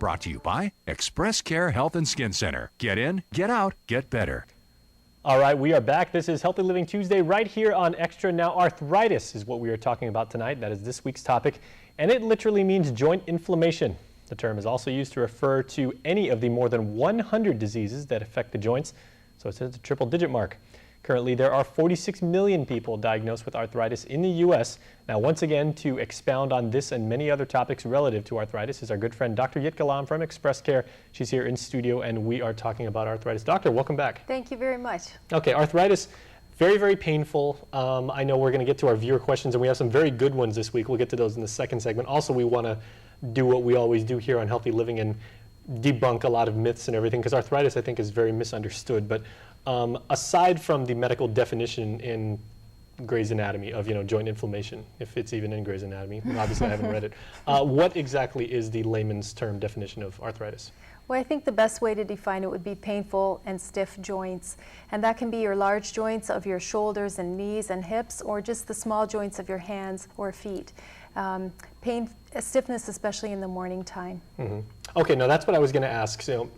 Brought to you by Express Care Health and Skin Center. Get in, get out, get better. All right, we are back. This is Healthy Living Tuesday right here on Extra. Now, arthritis is what we are talking about tonight. That is this week's topic, and it literally means joint inflammation. The term is also used to refer to any of the more than 100 diseases that affect the joints, so it's at the triple-digit mark. Currently, there are 46 million people diagnosed with arthritis in the U.S. Now, once again, to expound on this and many other topics relative to arthritis is our good friend Dr. Jitka Lom from Express Care. She's here in studio, and we are talking about arthritis. Doctor, welcome back. Thank you very much. Okay, arthritis, very, very painful. I know we're going to get to our viewer questions, and we have some very good ones this week. We'll get to those in the second segment. Also, we want to do what we always do here on Healthy Living and debunk a lot of myths and everything, because arthritis, I think, is very misunderstood. But aside from the medical definition in Grey's Anatomy of, joint inflammation, if it's even in Grey's Anatomy, obviously I haven't read it, what exactly is the layman's term definition of arthritis? Well, I think the best way to define it would be painful and stiff joints. And that can be your large joints of your shoulders and knees and hips, or just the small joints of your hands or feet. Stiffness, especially in the morning time. Mm-hmm. Okay, now that's what I was going to ask. So,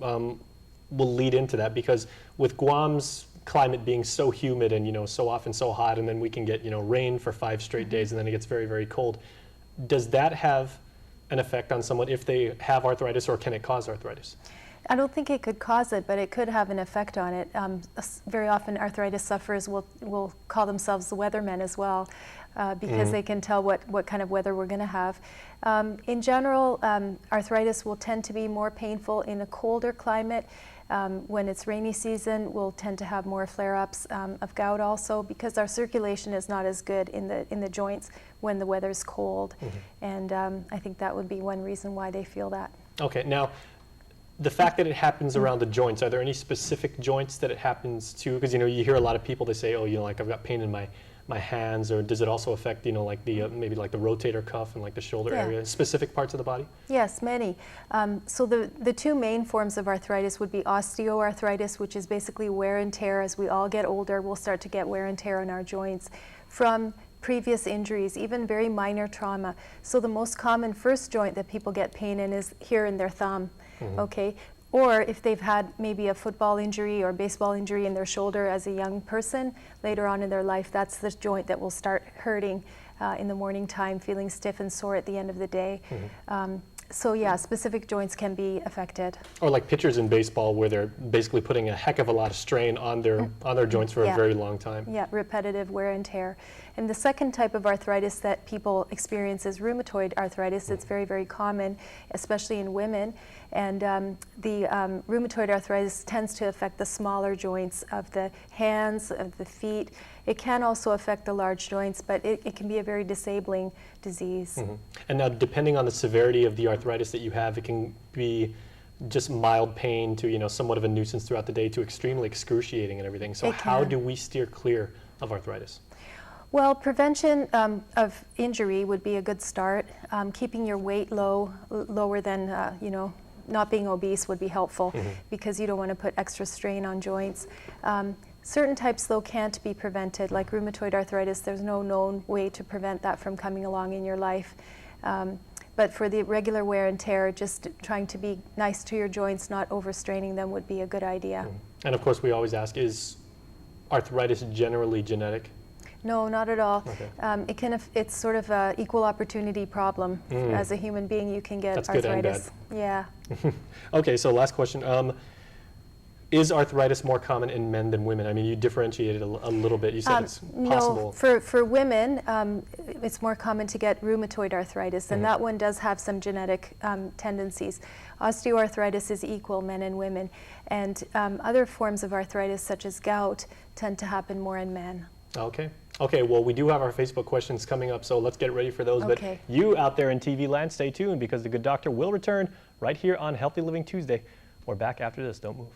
we'll lead into that, because with Guam's climate being so humid and so often so hot, and then we can get rain for 5 straight days, and then it gets very, very cold. Does that have an effect on someone if they have arthritis, or can it cause arthritis? I don't think it could cause it, but it could have an effect on it. Very often arthritis sufferers will call themselves the weathermen as well, because they can tell what kind of weather we're going to have. In general, arthritis will tend to be more painful in a colder climate. When it's rainy season, we'll tend to have more flare-ups of gout also, because our circulation is not as good in the joints when the weather's cold. And I think that would be one reason why they feel that. Okay, now the fact that it happens around the joints, are there any specific joints that it happens to? Because you hear a lot of people, they say, oh, like I've got pain in my hands, or does it also affect, like the maybe like the rotator cuff and like the shoulder area, specific parts of the body? Yes, many. So the two main forms of arthritis would be osteoarthritis, which is basically wear and tear. As we all get older, we'll start to get wear and tear on our joints from previous injuries, even very minor trauma. So the most common first joint that people get pain in is here in their thumb, okay? Or if they've had maybe a football injury or baseball injury in their shoulder as a young person, later on in their life, that's the joint that will start hurting in the morning time, feeling stiff and sore at the end of the day. So yeah, specific joints can be affected. Or like pitchers in baseball, where they're basically putting a heck of a lot of strain on their joints for a very long time. Yeah, repetitive wear and tear. And the second type of arthritis that people experience is rheumatoid arthritis. It's very, very common, especially in women. And the rheumatoid arthritis tends to affect the smaller joints of the hands, of the feet. It can also affect the large joints, but it can be a very disabling disease. And now, depending on the severity of the arthritis that you have, it can be just mild pain to somewhat of a nuisance throughout the day to extremely excruciating and everything. So how do we steer clear of arthritis? Well, prevention of injury would be a good start. Keeping your weight lower than not being obese would be helpful, because you don't want to put extra strain on joints. Certain types, though, can't be prevented, like rheumatoid arthritis. There's no known way to prevent that from coming along in your life. But for the regular wear and tear, just trying to be nice to your joints, not overstraining them, would be a good idea. And of course, we always ask, is arthritis generally genetic? No, not at all. It's sort of an equal opportunity problem. As a human being, you can get arthritis. Good and bad. Yeah. Okay, so last question. Is arthritis more common in men than women? I mean, you differentiated a little bit. You said it's possible. No, for women, it's more common to get rheumatoid arthritis, and that one does have some genetic tendencies. Osteoarthritis is equal, men and women, and other forms of arthritis, such as gout, tend to happen more in men. Okay, well, we do have our Facebook questions coming up, so let's get ready for those. But you out there in TV land, stay tuned, because the good doctor will return right here on Healthy Living Tuesday. We're back after this. Don't move.